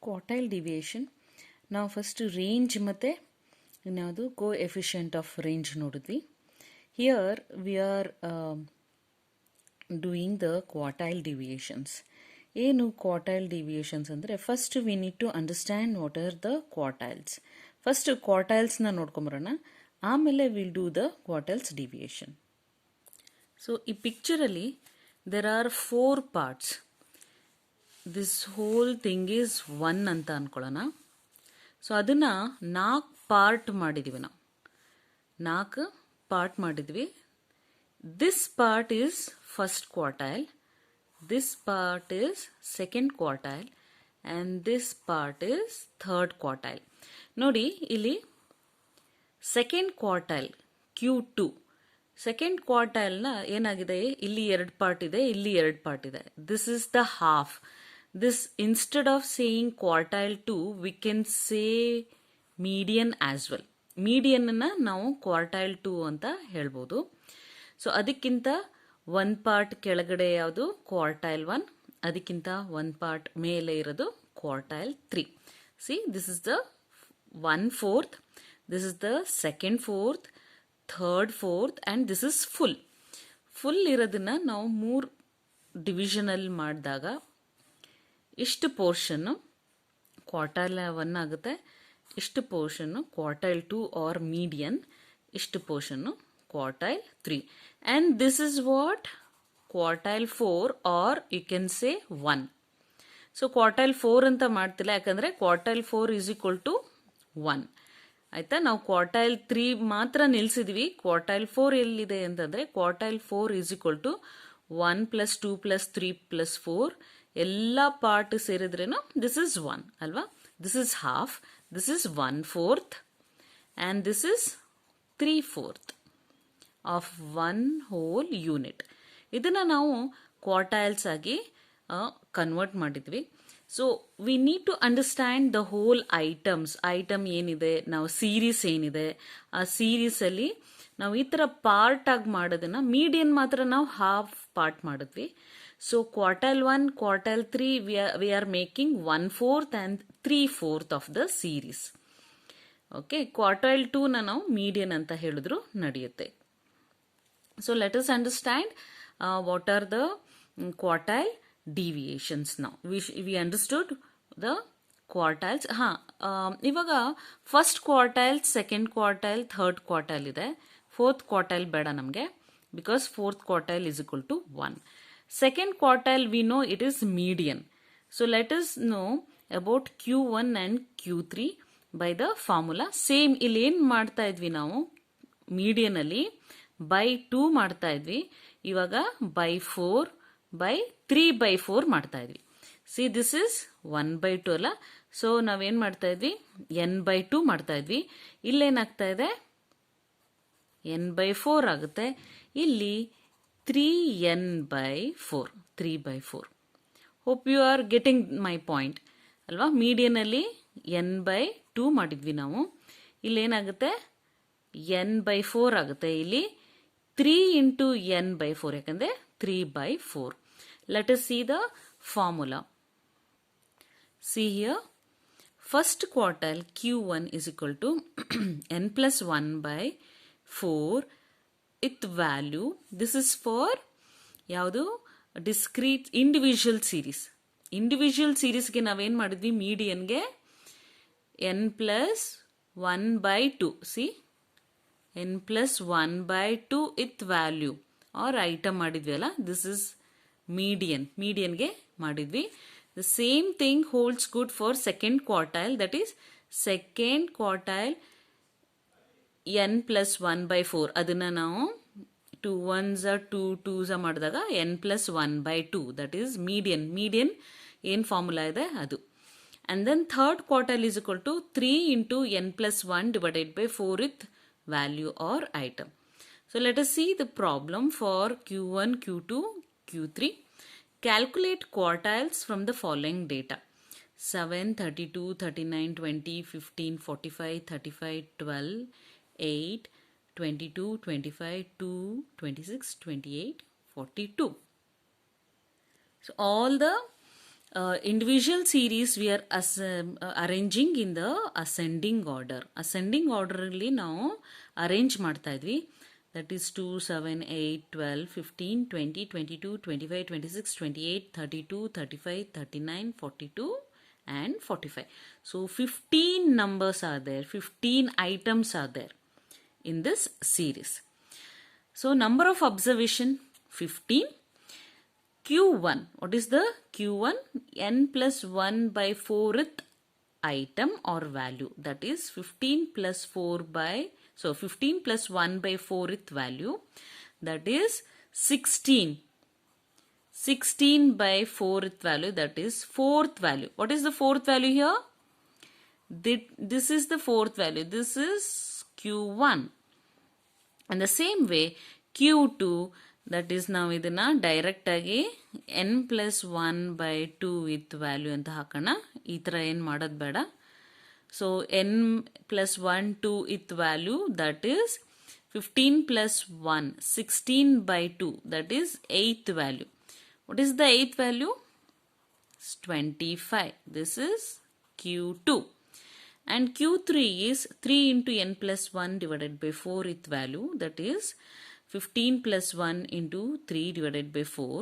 Quartile deviation ನಾವು first range ಮತ್ತು ಇನ್ಯಾವುದು ಕೋಎಫಿಷಿಯಂಟ್ ಆಫ್ ರೇಂಜ್ ನೋಡಿದ್ವಿ. Here we are doing the quartile deviations. ಏನು ಕ್ವಾರ್ಟೈಲ್ ಡಿವಿಯೇಷನ್ಸ್ ಅಂದರೆ, first we need to understand what are the quartiles. First ಕ್ವಾರ್ಟೈಲ್ಸ್ನ ನೋಡ್ಕೊಂಬರೋಣ, ಆಮೇಲೆ will do the quartiles deviation. So ಈ ಪಿಕ್ಚರಲ್ಲಿ there are 4 parts. This whole thing is 1 ಅಂತ ಅನ್ಕೊಳ್ಳೋಣ. So ಅದನ್ನು 4 part ಮಾಡಿದ್ದೀವಿ. ನಾವು 4 ಪಾರ್ಟ್ ಮಾಡಿದ್ವಿ. This part is first quartile, this part is second quartile and this part is third quartile. ನೋಡಿ ಇಲ್ಲಿ second quartile Q2, second ಕ್ವಾರ್ಟೈಲ್ನ ಏನಾಗಿದೆ, ಇಲ್ಲಿ 2 ಪಾರ್ಟ್ ಇದೆ, ಇಲ್ಲಿ 2 ಪಾರ್ಟ್ ಇದೆ. This is the half. This instead of saying quartile 2 we can say median as well. ಮೀಡಿಯನ್ನ ನಾವು quartile 2 ಅಂತ ಹೇಳ್ಬೋದು. ಸೊ ಅದಕ್ಕಿಂತ 1 ಪಾರ್ಟ್ ಕೆಳಗಡೆ ಯಾವುದು ಕ್ವಾರ್ಟೈಲ್ 1, ಅದಕ್ಕಿಂತ 1 ಪಾರ್ಟ್ ಮೇಲೆ ಇರೋದು quartile 3. C, this is the 1/4, this is the second fourth, third fourth and this is full. Full ಇರೋದನ್ನ ನಾವು 3 ಡಿವಿಷನಲ್ಲಿ ಮಾಡಿದಾಗ ಇಷ್ಟು ಪೋರ್ಷನ್ನು ಕ್ವಾರ್ಟೈಲ್ 1 ಆಗುತ್ತೆ, ಇಷ್ಟು ಪೋರ್ಷನ್ನು ಕ್ವಾರ್ಟೈಲ್ 2 ಆರ್ ಮೀಡಿಯನ್, ಇಷ್ಟು ಪೋರ್ಷನ್ನು quartile 3 and this is what quartile 4 or you can say 1. So quartile 4 ಅಂತ ಮಾಡ್ತಿಲ್ಲ, ಯಾಕಂದರೆ ಕ್ವಾರ್ಟೈಲ್ 4 ಈಸ್ ಈಕ್ವಲ್ ಟು 1. ಆಯ್ತಾ, ನಾವು ಕ್ವಾರ್ಟೈಲ್ 3 ಮಾತ್ರ ನಿಲ್ಸಿದ್ವಿ. ಕ್ವಾರ್ಟೈಲ್ 4 ಎಲ್ಲಿದೆ ಅಂತಂದ್ರೆ ಕ್ವಾರ್ಟೈಲ್ 4 ಈಸ್ ಈಕ್ವಲ್ ಟು 1 + 2 + 3 + 4 ಎಲ್ಲ ಪಾರ್ಟ್ ಸೇರಿದ್ರೇನು ದಿಸ್ ಇಸ್ 1 ಅಲ್ವಾ. This is half, this is 1/4 and this is 3/4 of 1 whole unit. ಇದನ್ನ ನಾವು ಕ್ವಾರ್ಟೈಲ್ಸ್ ಆಗಿ ಕನ್ವರ್ಟ್ ಮಾಡಿದ್ವಿ. So we need to understand the whole items. Item ಏನಿದೆ, ನಾವು ಸೀರೀಸ್ ಏನಿದೆ, ಆ ಸೀರೀಸಲ್ಲಿ ನಾವು ಈ ಥರ ಪಾರ್ಟ್ ಆಗಿ ಮಾಡೋದನ್ನ ಮೀಡಿಯನ್ ಮಾತ್ರ ನಾವು ಹಾಫ್ ಪಾರ್ಟ್ ಮಾಡಿದ್ವಿ. So quartile 1, quartile 3 we are making 1/4 and 3/4 of the series. Okay, quartile 2ನ ನಾವು ಮೀಡಿಯನ್ ಅಂತ ಹೇಳಿದ್ರು ನಡೆಯುತ್ತೆ. So let us understand what are the quartile deviations. Now we understood the quartiles. ಇವಾಗ first quartile, second quartile, third quartile ಇದೆ. Fourth quartile ಬೇಡ ನಮಗೆ, because fourth quartile is equal to 1. Second quartile we know it is median. So let us know about Q1 and Q3 by the formula. Same ಇಲ್ಲಿ ಏನ್ ಮಾಡ್ತಾ ಇದ್ವಿ ನಾವು, median ಅಲ್ಲಿ by 2 ಮಾಡ್ತಾ ಇದ್ವಿ, ಇವಾಗ by 4 by 3/4 ಮಾಡ್ತಾ ಇದ್ವಿ. ಸಿ, ದಿಸ್ ಇಸ್ 1/2 ಅಲ್ಲ. ಸೊ ನಾವೇನ್ ಮಾಡ್ತಾ ಇದ್ವಿ, n/2 ಮಾಡ್ತಾ ಇದ್ವಿ. ಇಲ್ಲೇನಾಗ್ತಾ ಇದೆ, n/4 ಆಗುತ್ತೆ. ಇಲ್ಲಿ 3n/4, 3/4. Hope you are getting my point ಅಲ್ವಾ. ಮೀಡಿಯನ್ ಅಲ್ಲಿ n/2 ಮಾಡಿದ್ವಿ ನಾವು, ಇಲ್ಲೇನಾಗುತ್ತೆ n/4 ಆಗುತ್ತೆ. ಇಲ್ಲಿ 3 × n/4, ಯಾಕಂದ್ರೆ 3/4. Let us see the formula. See here, first quartile Q1 is equal to n plus 1/4 with value. This is for ಯಾವುದು, discrete individual series. Individual ಸೀರೀಸ್ಗೆ ನಾವೇನು ಮಾಡಿದ್ವಿ, ಮೀಡಿಯನ್ಗೆ n plus 1/2. See, n plus 1/2 with value or item ಮಾಡಿದ್ವಿ ಅಲ್ಲ, this is median. ಮೀಡಿಯನ್ಗೆ ಮಾಡಿದ್ವಿ. The same thing holds good for second quartile, that is second quartile n plus 1/4. ಅದನ್ನ ನಾವು 2 1s 2 2s ಮಾಡಿದಾಗ n plus 1/2, that is median. Median ಏನ್ formula ಇದೆ ಅದು. And then third quartile is equal to 3 × n plus 1 divided by 4 with value or item. So let us see the problem for Q1, Q2, Q3. Calculate quartiles from the following data: 7, 32, 39, 20, 15, 45, 35, 12, 8, 22, 25, 2, 26, 28, 42. So all the individual series we are arranging in the ascending order. Ascending order ಅಲ್ಲಿ ನಾವು arrange ಮಾಡ್ತಾ ಇದ್ವಿ. That is 2, 7, 8, 12, 15, 20, 22, 25, 26, 28, 32, 35, 39, 42 and 45. So 15 numbers are there, 15 items are there in this series. So number of observation 15. Q1, what is the Q1? N plus 1 by 4th item or value, that is 15 plus 4 by, so 15 plus 1 by 4th value, that is 16. 16 by 4th value, that is 4th value. What is the 4th value here? This is the 4th value. This is Q1. And the same way Q2, that is ನಾವು ಇದನ್ನ direct ಆಗಿ n plus 1 by 2 with value ಅಂತ ಹಾಕೋಣ. ಈ ಥರ ಏನು ಮಾಡೋದು ಬೇಡ. So n plus 1 2 with value, that is 15 plus 1 16 by 2, that is 8th value. What is the 8th value? It's 25. This is Q2. And Q3 is 3 into n plus 1 divided by 4 with value, that is 15 plus 1 into 3 divided by 4,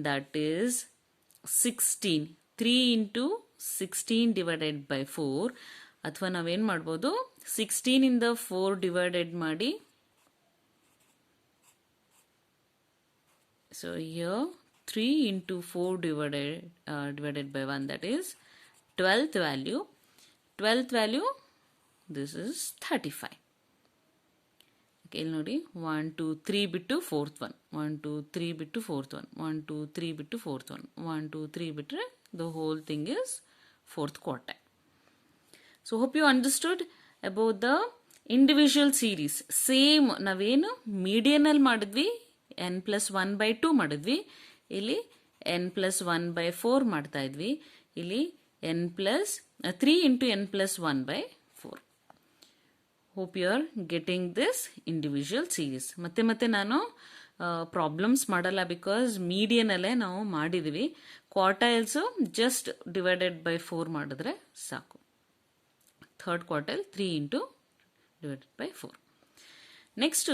that is 16. 3 into 16 divided by 4, ಅಥವಾ ನಾವೇನು ಮಾಡ್ಬೋದು, 16 ಇಂದ 4 divided ಮಾಡಿ, so here 3 into 4 divided by 1, that is 12th value. 12th value, this is 35. ಇಲ್ಲಿ ನೋಡಿ 1 2 3 ಬಿಟ್ಟು 4th one, 1 2 3 ಬಿಟ್ಟು 4th one, 1 2 3 ಬಿಟ್ಟು 4th one, 1 2 3 ಬಿಟ್ಟರೆ the whole thing is 4th quartile. So hope you understood about the individual series. Same ನಾವೇನು median ಅಲ್ಲಿ ಮಾಡಿದ್ವಿ, n plus 1 by 2 ಮಾಡಿದ್ವಿ, ಇಲ್ಲಿ n plus 1 by 4 ಮಾಡ್ತಾ ಇದ್ವಿ, ಇಲ್ಲಿ n plus 3 into n plus 1 by 4. Hope you are getting this individual series. ಮತ್ತೆ ನಾನು ಪ್ರಾಬ್ಲಮ್ಸ್ ಮಾಡಲ್ಲ, ಬಿಕಾಸ್ ಮೀಡಿಯನ್ ಅಲ್ಲೇ ನಾವು ಮಾಡಿದ್ವಿ. ಕ್ವಾರ್ಟೈಲ್ಸ್ ಜಸ್ಟ್ ಡಿವೈಡೆಡ್ ಬೈ 4 ಮಾಡಿದ್ರೆ ಸಾಕು. Third quartile 3 into divided by 4. Next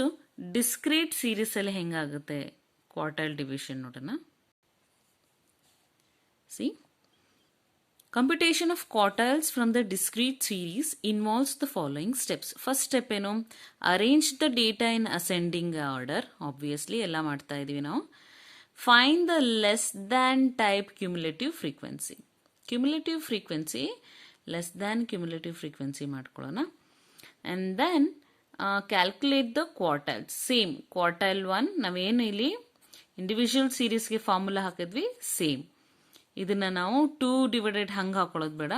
discrete series ಅಲ್ಲಿ ಹೆಂಗಾಗುತ್ತೆ ಕ್ವಾರ್ಟೈಲ್ ಡಿವಿಷನ್ ನೋಡೋಣ. C, computation of quartiles from the discrete series involves the following steps. First step ಏನು, arrange the data in ascending order. Obviously ಎಲ್ಲ ಮಾಡ್ತಾ ಇದೀವಿ ನಾವು. Find the less than type cumulative frequency. Cumulative frequency, less than cumulative frequency ಮಾಡ್ಕೊಳ್ಳೋಣ. And then calculate the quartiles. Same quartile 1 ನಾವೇನು ಇಲ್ಲಿ individual ಸೀರೀಸ್ಗೆ formula ಹಾಕಿದ್ವಿ, ಸೇಮ್ ಇದನ್ನ ನಾವು 2 ಡಿವೈಡೆಡ್ ಹಂಗೆ ಹಾಕೊಳ್ಳೋದು ಬೇಡ.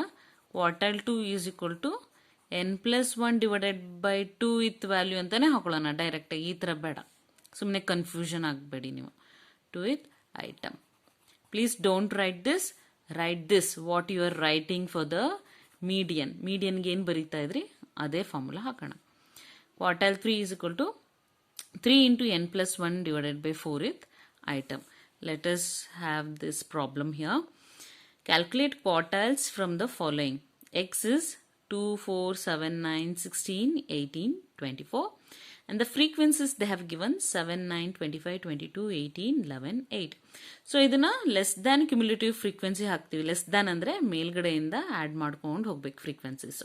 Quartile 2 is equal to n plus 1 divided by 2 with value ಅಂತಾನೆ ಹಾಕೊಳ್ಳೋಣ ಡೈರೆಕ್ಟ್. ಈ ಥರ ಬೇಡ, ಸುಮ್ಮನೆ ಕನ್ಫ್ಯೂಷನ್ ಆಗಬೇಡಿ ನೀವು. 2 with item. Please don't write this what you are writing for the median. ಮೀಡಿಯನ್ಗೆ ಏನು ಬರೀತಾ ಇದ್ರಿ ಅದೇ ಫಾರ್ಮುಲಾ ಹಾಕೋಣ. Quartile 3 is equal to 3 into n plus 1 divided by 4 with item. Let us have this problem here. Calculate quartiles from the following. X is 2, 4, 7, 9, 16, 18, 24. And the frequencies they have given 7, 9, 25, 22, 18, 11, 8. So, ಇದನ್ನ less than cumulative frequency ಹಾಕ್ತೀವಿ. Less than ಅಂದ್ರೆ ಮೇಲ್ಗಡೆಯಿಂದ add ಮಾಡ್ಕೊಂಡು ಹೋಗ್ಬೇಕು frequencies.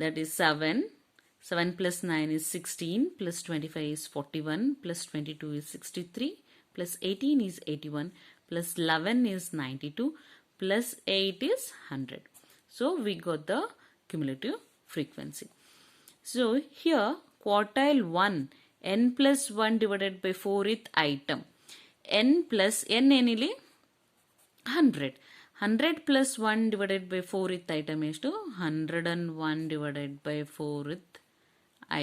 That is 7. 7 plus 9 is 16, plus 25 is 41, plus 22 is 63, plus 18 is 81, plus 11 is 92, plus 8 is 100. So we got the cumulative frequency. So here quartile 1, n plus 1 divided by 4 with item. n plus n ಏನಿಲ್ಲಿ 100. 100 plus 1 divided by 4 with item ಎಷ್ಟು 101 divided by 4 with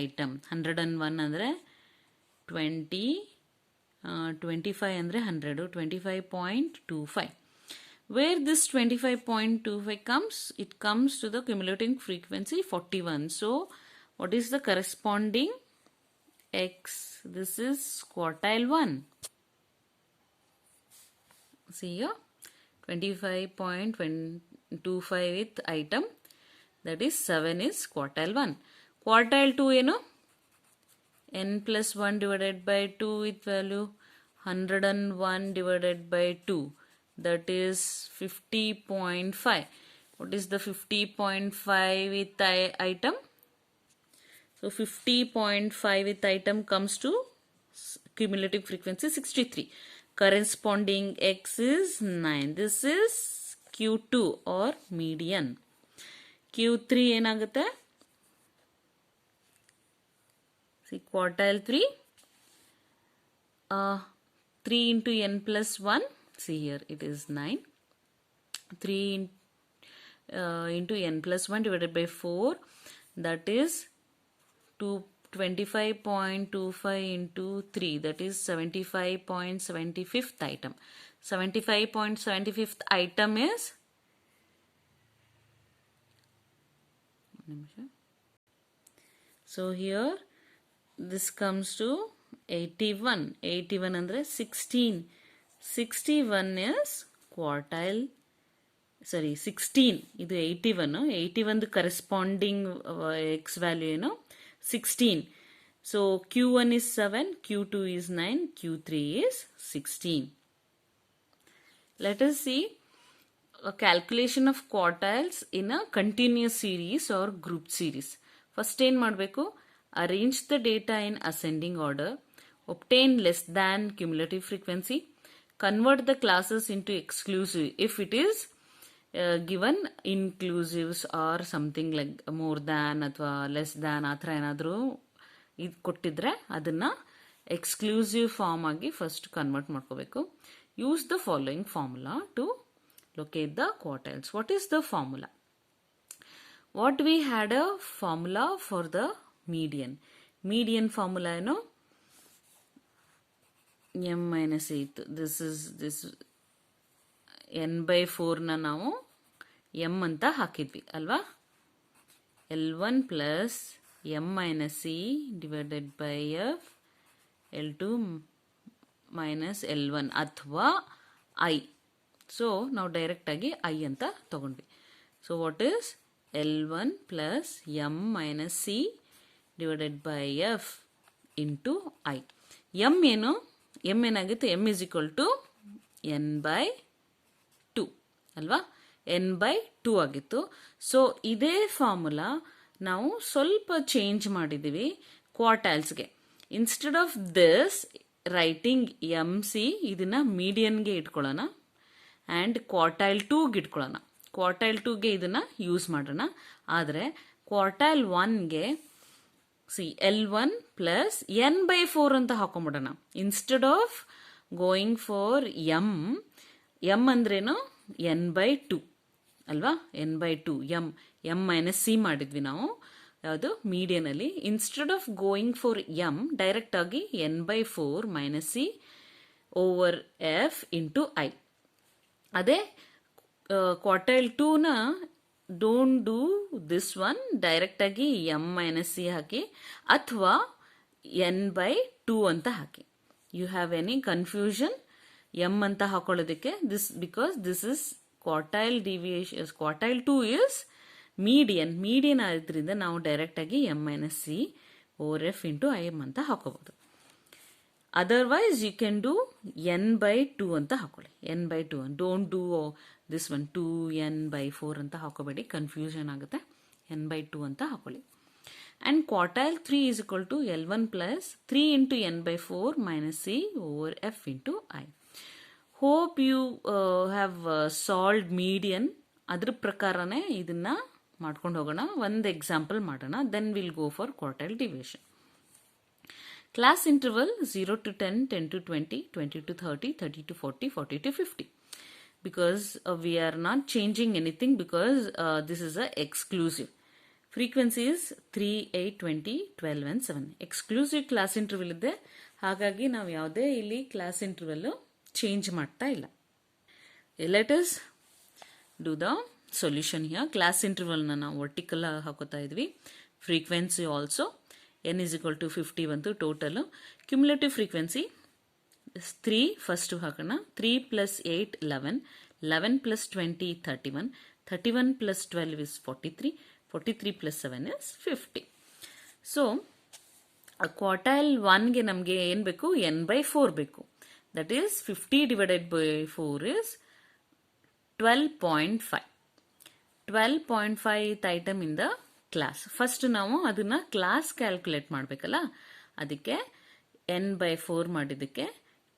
item. 101 ಅಂದರೆ 20, 25 ಅಂದರೆ 100, 25.25. Where this 25.25 comes? It comes to the cumulative frequency 41. So, what is the corresponding X? This is quartile 1. See here, 25.25 with item, that is 7 is quartile 1. Quartile 2 ಏನು? n plus 1 divided by 2 with value 101 divided by 2, that is 50.5. What is the 50.5 with item? So 50.5 with item comes to cumulative frequency 63. Corresponding x is 9. This is Q2 or median. Q3 ಏನಾಗುತ್ತೆ? See, quartile 3. 3 into n plus 1. See here, it is 9. 3 into n plus 1 divided by 4. That is 25.25 into 3. That is 75.75th item. 75.75th item is so here this comes to 81. 81 andre 16. 61 is quartile, sorry 16. ಇದು 81. 81 corresponding x value ಏನು 16. So Q1 is 7, Q2 is 9, Q3 is 16. Let us see a calculation of quartiles in a continuous series or group series. First ಏನು ಮಾಡಬೇಕು? Arrange the data in ascending order, obtain less than cumulative frequency, convert the classes into exclusive if it is given inclusives or something like more than ಅಥವಾ less than ಆ ಥರ ಏನಾದರೂ ಇದು ಕೊಟ್ಟಿದ್ರೆ ಅದನ್ನ exclusive form ಆಗಿ ಫಸ್ಟ್ ಕನ್ವರ್ಟ್ ಮಾಡ್ಕೋಬೇಕು. Use the following formula to locate the quartiles. What is the formula? What we had a formula for the median. Median formula ಏನು m minus 8. This n by 4 ನ ನಾವು m ಅಂತ ಹಾಕಿದ್ವಿ ಅಲ್ವಾ? L1 plus m minus c divided by f L2 minus L1 ಅಥವಾ I. So ನಾವು direct ಆಗಿ I ಅಂತ ತಗೊಂಡ್ವಿ. So what is L1 plus m minus c divided by f into I. m ಏನು? m ಏನಾಗಿತ್ತು? m is equal to n by 2 ಅಲ್ವಾ? n by 2 ಆಗಿತ್ತು. So ಇದೇ ಫಾರ್ಮುಲಾ ನಾವು ಸ್ವಲ್ಪ ಚೇಂಜ್ ಮಾಡಿದ್ದೀವಿ ಕ್ವಾರ್ಟೈಲ್ಸ್ಗೆ. Instead of this writing m c ಇದನ್ನ ಮೀಡಿಯನ್ಗೆ ಇಟ್ಕೊಳ್ಳೋಣ ಆ್ಯಂಡ್ ಕ್ವಾರ್ಟೈಲ್ 2ಗೆ ಇಟ್ಕೊಳ್ಳೋಣ. ಕ್ವಾರ್ಟೈಲ್ 2ಗೆ ಇದನ್ನ ಯೂಸ್ ಮಾಡೋಣ. ಆದರೆ ಕ್ವಾರ್ಟೈಲ್ 1ಗೆ L1 ಪ್ಲಸ್ ಎನ್ ಬೈ 4 ಅಂತ ಹಾಕೊಂಡ್ಬಿಡೋಣ. Instead of going for m ಅಂದ್ರೇನು? ಎನ್ ಬೈ 2 ಅಲ್ವಾ? N by 2 m minus c ಮಾಡಿದ್ವಿ ನಾವು ಯಾವುದು ಮೀಡಿಯನಲ್ಲಿ. Instead of going for m direct ಆಗಿ n by 4 minus c over f into i. ಅದೇ ಕ್ವಾರ್ಟೈಲ್ 2ನ don't do this one, direct ಆಗಿ ಎಮ್ ಮೈನಸ್ ಸಿ ಹಾಕಿ ಅಥವಾ ಎನ್ ಬೈ 2 ಅಂತ ಹಾಕಿ. You have any confusion m ಅಂತ ಹಾಕೊಳ್ಳೋದಕ್ಕೆ? Because this is quartile deviation. Quartile 2 is median ಆದ್ರಿಂದ ನಾವು ಡೈರೆಕ್ಟ್ ಆಗಿ m minus c over f into i m ಅಂತ ಹಾಕೋಬಹುದು. Otherwise you can do n by 2 ಅಂತ ಹಾಕೊಳ್ಳಿ. N by 2, don't do this one 2n by 4 ಅಂತ ಹಾಕೋಬೇಡಿ, confusion ಆಗುತ್ತೆ. ಎನ್ ಬೈ 2 ಅಂತ ಹಾಕೊಳ್ಳಿ. And quartile 3 is equal to L1 plus 3 into n by 4 minus c over f into I. Hope you have solved median. ಅದ್ರ ಪ್ರಕಾರನೇ ಇದನ್ನ ಮಾಡ್ಕೊಂಡು ಹೋಗೋಣ. ಒಂದು ಎಕ್ಸಾಂಪಲ್ ಮಾಡೋಣ, then will go for quartile deviation. Class interval 0 to 10, 10 to 20, 20 to 30, 30 to 40, 40 to 50. Because we are not changing anything because this is a exclusive. Frequency is 3, 8, 20, 12 and 7. Exclusive class interval ಇದೆ, ಹಾಗಾಗಿ ನಾವು ಯಾವುದೇ ಇಲ್ಲಿ class interval change ಮಾಡ್ತಾ ಇಲ್ಲ. Let us do the solution here. Class interval ನಾವು vertical ಹಾಕೋತಾ ಇದ್ವಿ. Frequency also n is equal to 50 ಬಂತು ಟೋಟಲ್. ಕ್ಯುಮುಲೇಟಿವ್ ಫ್ರೀಕ್ವೆನ್ಸಿ 3 ಫಸ್ಟ್ ಹಾಕೋಣ. 3 plus 8 11, 11 plus 20, 31. 31 plus 12 is 43. 43 plus 7 is 50. So, quartile 1ಗೆ ನಮಗೆ ಏನು ಬೇಕು, n/4 ಬೇಕು. That is 50 divided by 4 is 12.5. 12.5 item in the class. First ನಾವು ಅದನ್ನ ಕ್ಲಾಸ್ ಕ್ಯಾಲ್ಕುಲೇಟ್ ಮಾಡಬೇಕಲ್ಲ, ಅದಕ್ಕೆ n/4 ಮಾಡಿದ್ದಕ್ಕೆ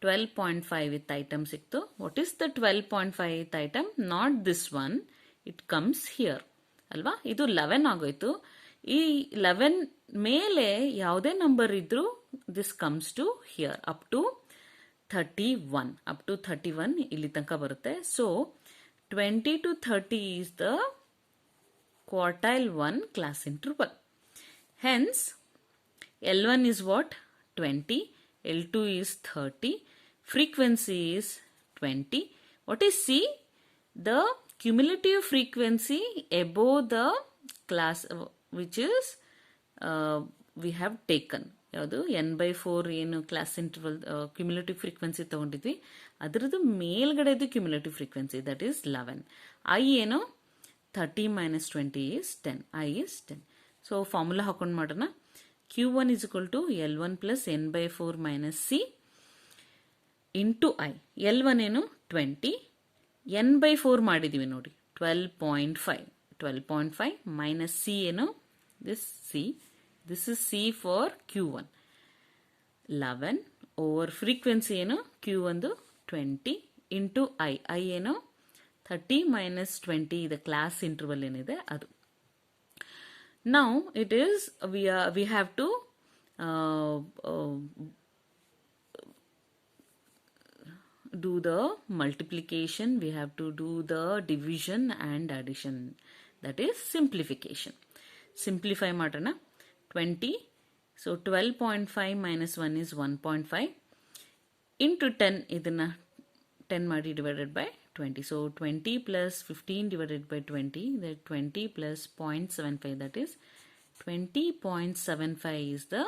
12.5 ವಿತ್ ಐಟಮ್ ಸಿಕ್ತು. What is the 12.5 item? Not this one, it comes here ಅಲ್ವಾ. ಇದು 11 ಆಗೋಯ್ತು. ಈ 11 ಮೇಲೆ ಯಾವುದೇ ನಂಬರ್ ಇದ್ರೂ this comes to here up to 31 ಇಲ್ಲಿ ತನಕ ಬರುತ್ತೆ. So 20 to 30 is the quartile 1 class interval. Hence, L1 is what? 20. L2 is 30. Frequency is 20. What is C? The cumulative frequency above the class which is we have taken. ಯಾವುದು n/4 ಏನು class interval cumulative frequency ತಗೊಂಡಿದ್ವಿ, ಅದರದ್ದು ಮೇಲ್ಗಡೆದು cumulative frequency, that is 11. I ಏನು? 30 minus 20 is 10. I is 10. So formula ಹಾಕೊಂಡು ಮಾಡೋಣ. Q1 is equal to L1 plus n/4 minus C into I. L1 ಏನು? 20. n/4 ಮಾಡಿದೀವಿ ನೋಡಿ, 12.5. 12.5 minus C ಏನು? This C. This is C for Q1. 11 over frequency ಏನು? Q1 20 into I. I ಏನು? 30 minus 20 the class interval ಏನಿದೆ ಅದು. Now it is we have to do the multiplication, we have to do the division and addition, that is simplification. Simplify ಮಾಡೋಣ. 20, so 12.5 minus 1 is 1.5 into 10, ಇದನ್ನ 10 ಮಾಡಿ divided by 20. So 20 plus 15 divided by 20, that 20 plus 0.75, that is 20.75 is the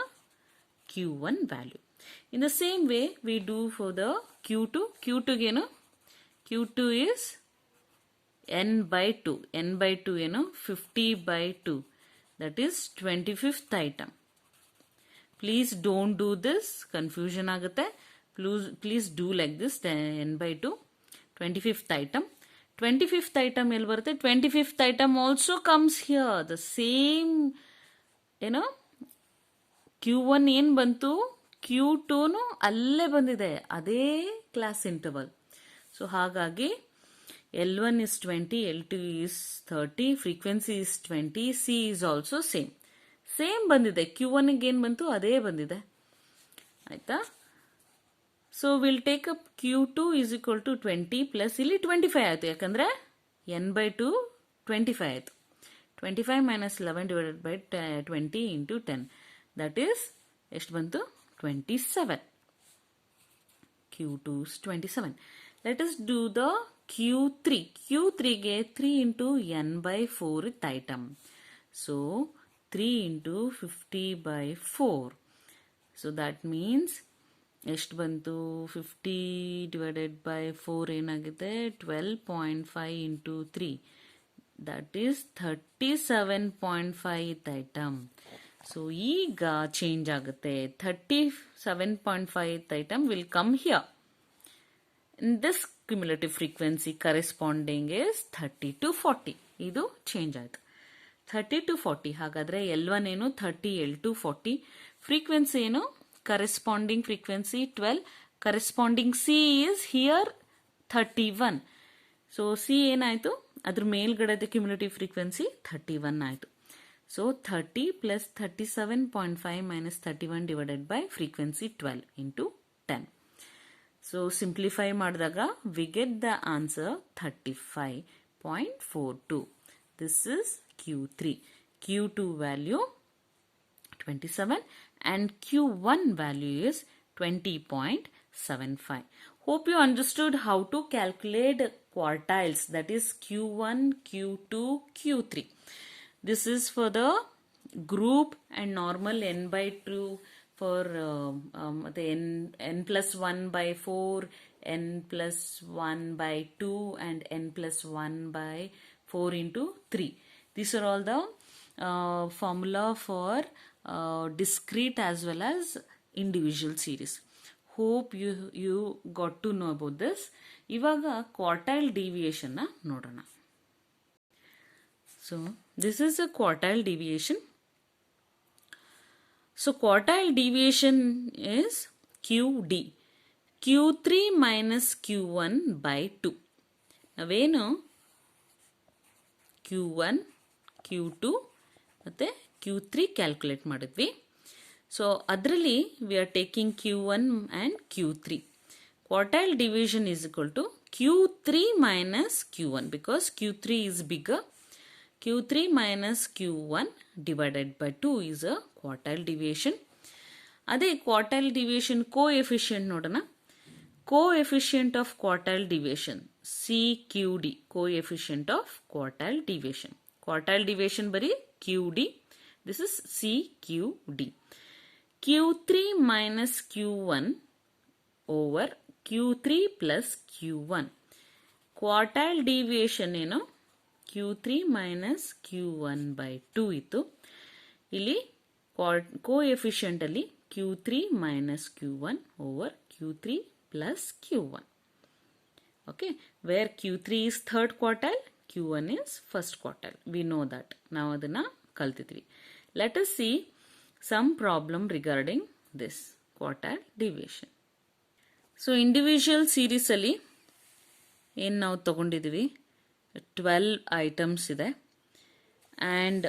Q1 value. In the same way, we do for the Q2. Q2 ಏನು? Q2 is n/2. n/2 ಏನು? 50/2. That is 25th item. Please don't do this, confusion ಆಗುತ್ತೆ. Please do like this, n/2. 25th item. 25th item ಎಲ್ಲಿ ಬರುತ್ತೆ? 25th item also comes here. The same, Q1 ಏನು ಬಂತು? Q2 ಅಲ್ಲೇ ಬಂದಿದೆ, ಅದೇ class interval. So ಹಾಗಾಗಿ L1 is 20, L2 is 30, frequency is 20, C is also same. Same ಬಂದಿದೆ. Q1 ಗೆ ಏನು ಬಂತು? ಅದೇ ಬಂದಿದೆ. ಆಯ್ತಾ? So will take up Q2 is equal to 20 plus ಇಲ್ಲಿ 25 ಆಯಿತು, ಯಾಕಂದ್ರೆ n/2 25 ಆಯಿತು. 25 minus 11 divided by 20 into 10, that is ಎಷ್ಟು ಬಂತು? 27. Q2 is 27. Let us do the Q3. Q3 ಗೆ 3 into n/4 ಇತ್ತು item. So 3 into 50/4. So that means ಎಷ್ಟು ಬಂತು? 50 divided by 4 ಏನಾಗಿದೆ? 12.5 into 3. ದಟ್ ಈಸ್ 37.5 ಇತ್ತು ಐಟಮ್. ಸೊ ಈಗ ಚೇಂಜ್ ಆಗುತ್ತೆ. 37.5 item will come here. This cumulative frequency corresponding is 30 to 40. ಇದು change ಆಯ್ತು. 30 to 40. ಹಾಗಾದ್ರೆ L1 ಏನು? 30, L2 40. ಫ್ರೀಕ್ವೆನ್ಸಿ ಏನು? Corresponding frequency 12. Corresponding C is here 31. So C ಏನಾಯ್ತು? ಅದ್ರ ಮೇಲ್ಗಡೆ ಕ್ಯುಮ್ಯುಲೇಟಿವ್ ಫ್ರೀಕ್ವೆನ್ಸಿ 31 ಆಯ್ತು. So 30 plus 37.5 minus 31 divided by frequency 12 into 10. So simplify ಮಾಡಿದಾಗ we get the answer 35.42. This is Q3. Q2 value 27 and Q1 value is 20.75. Hope you understood how to calculate quartiles, that is Q1, Q2, Q3. This is for the group and normal n/2 for the n plus 1/4, n plus 1 by 2 and n plus 1 by 4 into 3. These are all the formula for discrete as well as individual series. Hope you got to know about this. ಇವಾಗ quartile deviation ನೋಡೋಣ. So this is a quartile deviation. So quartile deviation is QD. Q3 minus Q1 by 2. ನಾವೇನು Q1, Q2 ಮತ್ತು Q3 calculate ಮಾಡಿದ್ವಿ. So ಅದರಲ್ಲಿ V are taking Q1 and Q3. Quartile division is equal to Q3 minus Q1 because Q3 is bigger. Q3 minus Q1 divided by 2 is a quartile deviation. ಅದೇ quartile deviation coefficient ನೋಡೋಣ. Coefficient of quartile deviation CQD, coefficient of quartile deviation. Quartile deviation ಬರೀ QD. This is CQD. Q3 minus Q1 over Q3 plus Q1. Quartile deviation ಏನು Q3 minus Q1 by 2 ಇತ್ತು. ಇಲ್ಲಿ coefficient ಅಲ್ಲಿ Q3 minus Q1 over Q3 plus Q1. Okay, where Q3 is third quartile, Q1 is first quartile. We know that. ನಾವು ಅದನ್ನ ಕಲ್ತಿದ್ವಿ. Let us see some problem regarding this quartile deviation. So individual series ಅಲ್ಲಿ ಏನು ನಾವು ತಗೊಂಡಿದ್ವಿ 12 items ಇದೆ and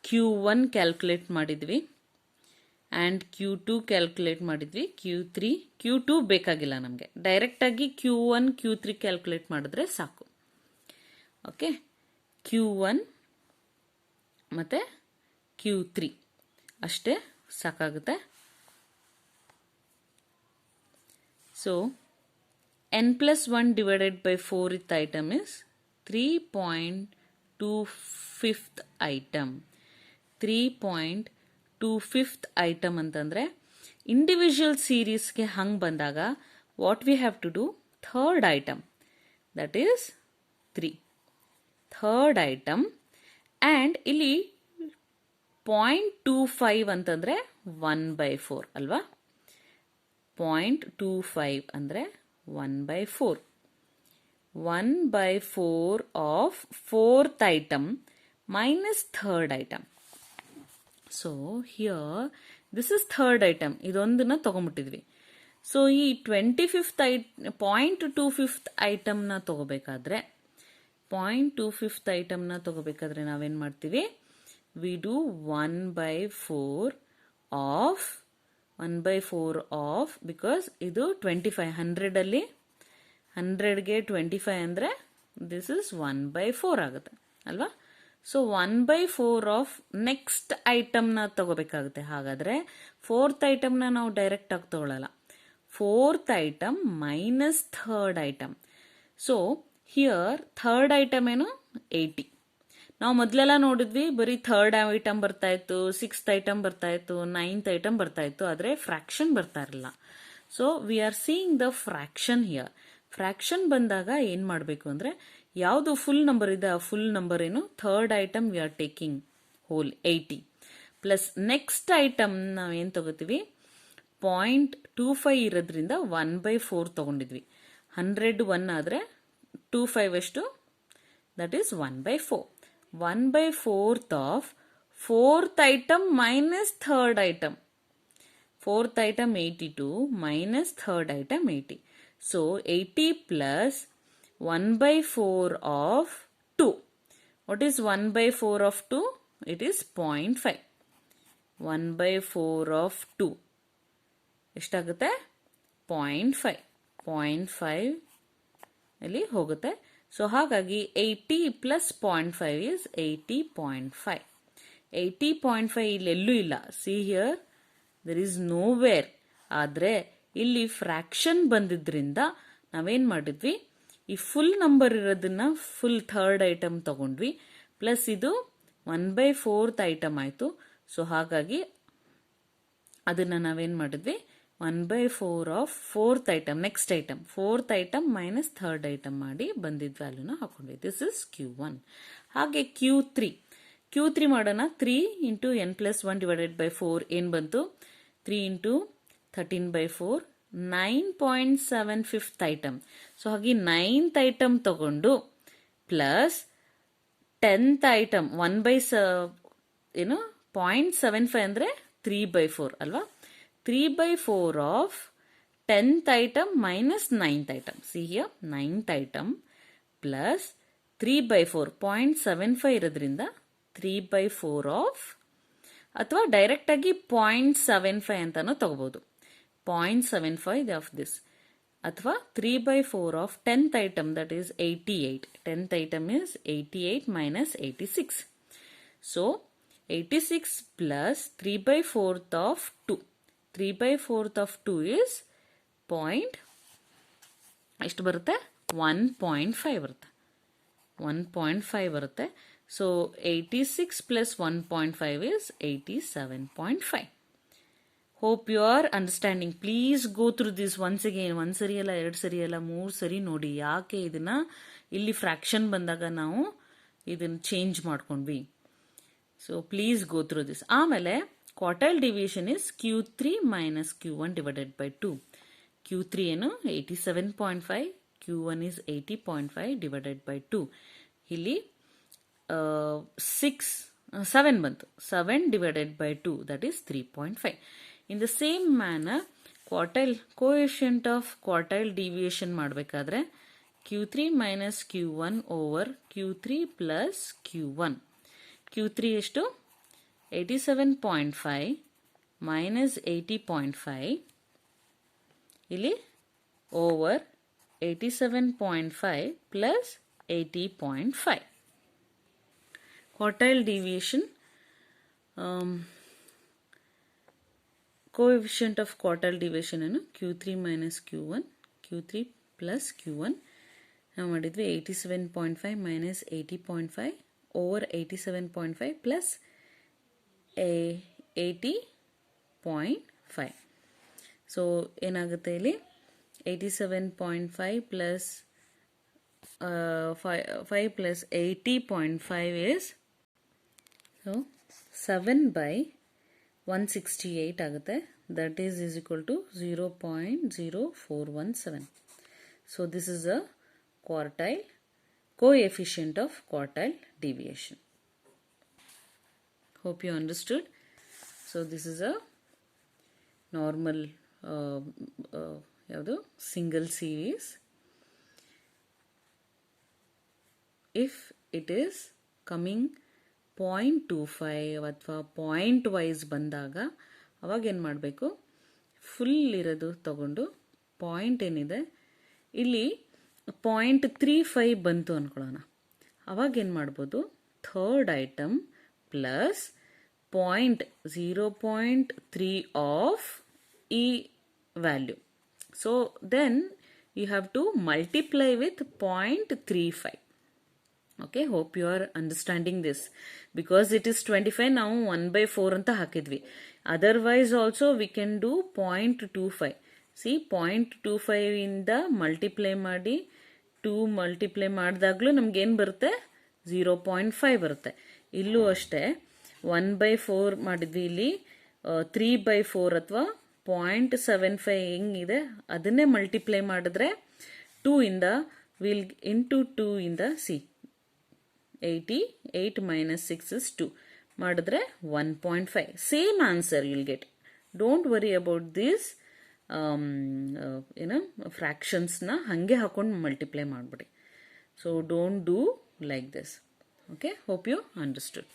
Q1 calculate ಮಾಡಿದ್ವಿ and Q2 calculate ಮಾಡಿದ್ವಿ. Q2 ಬೇಕಾಗಿಲ್ಲ ನಮಗೆ, ಡೈರೆಕ್ಟಾಗಿ Q1 Q3 ಕ್ಯಾಲ್ಕುಲೇಟ್ ಮಾಡಿದ್ರೆ ಸಾಕು. ಓಕೆ, Q1 ಮತ್ತು Q3 ಅಷ್ಟೇ ಸಾಕಾಗುತ್ತೆ. So n plus 1 divided by 4th item is 3.25th item. 3.25th item ಅಂತಂದರೆ ಇಂಡಿವಿಜುವಲ್ ಸೀರೀಸ್ಗೆ ಹಂಗೆ ಬಂದಾಗ what we have to do, third item that is 3. Third item and ಇಲ್ಲಿ 0.25 ಅಂತಂದರೆ 1/4 ಅಲ್ವಾ. 0.25 ಅಂದರೆ 1/4. 1/4 of fourth item minus third item. So here this is third item. ಇದೊಂದನ್ನ ತಗೊಂಡ್ಬಿಟ್ಟಿದ್ವಿ. ಸೊ ಈ 25th 0.25th ಐಟಮ್ನ ತಗೋಬೇಕಾದ್ರೆ 0.25th ಐಟಮ್ನ ತಗೋಬೇಕಾದ್ರೆ ನಾವೇನು ಮಾಡ್ತೀವಿ, ವಿ ಡೂ 1/4 ಆಫ್ ಬಿಕಾಸ್ ಇದು 25 100 100ಗೆ 25 ಅಂದರೆ ದಿಸ್ ಇಸ್ 1/4 ಆಗುತ್ತೆ ಅಲ್ವಾ. ಸೊ 1/4 ಆಫ್ ನೆಕ್ಸ್ಟ್ ಐಟಮ್ನ ತಗೋಬೇಕಾಗುತ್ತೆ. ಹಾಗಾದರೆ ಫೋರ್ತ್ ಐಟಮ್ನ ನಾವು ಡೈರೆಕ್ಟ್ ಆಗಿ ತಗೊಳ್ಳಲ್ಲ. Fourth item minus third item. So here third item ಏನು 80. ನಾವು ಮೊದಲೆಲ್ಲ ನೋಡಿದ್ವಿ ಬರೀ ಥರ್ಡ್ ಐಟಮ್ ಬರ್ತಾ ಇತ್ತು, ಸಿಕ್ಸ್ತ್ ಐಟಮ್ ಬರ್ತಾ ಇತ್ತು, 9th ಐಟಮ್ ಬರ್ತಾ ಇತ್ತು, ಆದರೆ ಫ್ರ್ಯಾಕ್ಷನ್ ಬರ್ತಾ ಇರಲಿಲ್ಲ. So we are seeing the fraction here. Fraction ಬಂದಾಗ ಏನು ಮಾಡಬೇಕು ಅಂದರೆ ಯಾವುದು ಫುಲ್ ನಂಬರ್ ಇದೆ ಆ ಫುಲ್ ನಂಬರ್ ಏನು, third item we are taking whole 80 plus next item ನಾವೇನು ತಗೋತೀವಿ 0.25 ಇರೋದ್ರಿಂದ 1/4 ತಗೊಂಡಿದ್ವಿ. 100 1 ಆದರೆ 25 ಎಷ್ಟು, that is 1/4. 1/4 of fourth item minus third item. Fourth item 82 minus third item 80. So 80 plus 1/4 of 2. What is 1/4 of 2? It is 0.5. 1/4 of 2 ಎಷ್ಟಾಗುತ್ತೆ, 0.5. 0.5 ಇಲ್ಲಿ ಹೋಗುತ್ತೆ. So ಹಾಗಾಗಿ 80 plus 0.5 is 80.5. 80.5 ಇಲ್ಲೆಲ್ಲೂ ಇಲ್ಲ. See here there is nowhere. ಆದರೆ ಇಲ್ಲಿ fraction ಬಂದಿದ್ರಿಂದ ನಾವೇನು ಮಾಡಿದ್ವಿ, ಈ ಫುಲ್ ನಂಬರ್ ಇರೋದನ್ನ ಫುಲ್ ಥರ್ಡ್ ಐಟಮ್ ತಗೊಂಡ್ವಿ, ಪ್ಲಸ್ ಇದು 1/4 ಐಟಮ್ ಆಯಿತು. ಸೊ ಹಾಗಾಗಿ ಅದನ್ನು ನಾವೇನು ಮಾಡಿದ್ವಿ, 1/4 of fourth item, next item, fourth item minus third item ಮಾಡಿ ಬಂದಿದ್ದ ವ್ಯಾಲ್ಯೂನ ಹಾಕೊಂಡ್ವಿ. This is Q1. ಹಾಗೆ Q3 ಮಾಡೋಣ. 3 ಇಂಟು n+1 ಡಿವೈಡೆಡ್ ಬೈ 4 ಏನು ಬಂತು? 3 ಇಂಟು 13/4, 9.75th ಐಟಮ್. ಸೊ ಹಾಗೆ 9th ಐಟಮ್ ತಗೊಂಡು ಪ್ಲಸ್ 10th ಐಟಮ್ 0.75 ಅಂದರೆ 3/4 ಅಲ್ವಾ? 3/4 of 10th item minus 9th item. See here 9th item plus 3/4, 0.75 ಇರೋದ್ರಿಂದ 3/4 ಆಫ್, ಅಥವಾ ಡೈರೆಕ್ಟ್ ಆಗಿ 0.75 ಅಂತಾನು ತಗೋಬಹುದು. 0.75 ಆಫ್ ದಿಸ್, ಅಥವಾ 3/4 of 10th item, that is 88. 10th item is 88 minus 86. So 86 plus 3/4 of 2. 3/4 of 2 is ಎಷ್ಟು ಬರುತ್ತೆ? 1.5 ಬರುತ್ತೆ. 1.5 ಬರುತ್ತೆ. So 86 plus 1.5 is 87.5. Hope you are understanding. Please go through this once again. ಒಂದು ಸರಿ ಅಲ್ಲ, 2 ಸರಿ ಅಲ್ಲ, 3 ಸರಿ ನೋಡಿ. ಯಾಕೆ ಇದನ್ನ ಇಲ್ಲಿ ಫ್ರಾಕ್ಷನ್ ಬಂದಾಗ ನಾವು ಇದನ್ನ ಚೇಂಜ್ ಮಾಡ್ಕೊಂಡ್ವಿ. So please go through this. ಆಮೇಲೆ quartile deviation is Q3 minus Q1 divided by 2. Q3 ಏನು 87.5, Q1 is 80.5 ಡಿವೈಡೆಡ್ ಬೈ 2. ಇಲ್ಲಿ 7 ಬಂತು. 7 divided by 2, that is 3.5. In the same manner, coefficient of quartile deviation ಮಾಡಬೇಕಾದ್ರೆ Q3 minus Q1 over Q3 plus Q1. Q3 ಎಷ್ಟು? 87.5 minus 80.5 ಇಲ್ಲಿ over 87.5 plus 80.5. Quartile deviation, coefficient of quartile deviation ಏನು? Q3 minus Q1, Q3 plus Q1. ನಾವು ಮಾಡಿದ್ವಿ 87.5 minus 80.5 over 87.5 plus 80.5. So ಏನಾಗುತ್ತೆ ಇಲ್ಲಿ? 87.5 plus 5 plus 80.5 is, so 7/168 ಆಗುತ್ತೆ. That is equal to 0.0417. So this is a quartile coefficient of quartile deviation. Hope you understood. So this is a normal single series. If it is coming 0.25 ಅಥವಾ point wise ಬಂದಾಗ ಅವಾಗ ಏನು ಮಾಡಬೇಕು? Full ಇರೋದು ತಗೊಂಡು point ಏನಿದೆ ಇಲ್ಲಿ 0.35 ಬಂತು ಅಂದ್ಕೊಳ್ಳೋಣ. ಅವಾಗ ಏನು ಮಾಡ್ಬೋದು? ಥರ್ಡ್ ಐಟಮ್ ಪ್ಲಸ್ 0.3 ಆಫ್ ಈ value. So then you have to multiply with 0.35. Okay, hope you are understanding this. Because it is 25, ನಾವು 1/4 ಅಂತ ಹಾಕಿದ್ವಿ. Otherwise also we can do 0.25. See, 0.25 ಇಂದ ಮಲ್ಟಿಪ್ಲೈ ಮಾಡಿ 2 ಮಲ್ಟಿಪ್ಲೈ ಮಾಡಿದಾಗ್ಲೂ ನಮ್ಗೆ ಏನು ಬರುತ್ತೆ? 0.5 ಬರುತ್ತೆ. ಇಲ್ಲೂ ಅಷ್ಟೇ 1/4 ಮಾಡಿದ್ವಿ. ಇಲ್ಲಿ 3/4 ಅಥವಾ 0.75 ಹೆಂಗಿದೆ ಅದನ್ನೇ ಮಲ್ಟಿಪ್ಲೈ ಮಾಡಿದ್ರೆ 2 ಇಂದ ವಿಲ್ ಇಂಟು 2 ಇಂದ ಸಿ 88 minus 6 is 2 ಮಾಡಿದ್ರೆ 1.5. Same answer you'll get. Don't worry about this fractions na hange ಹಾಕೊಂಡು multiply ಮಾಡ್ಬಿಡಿ. So don't do like this. Okay, hope you understood.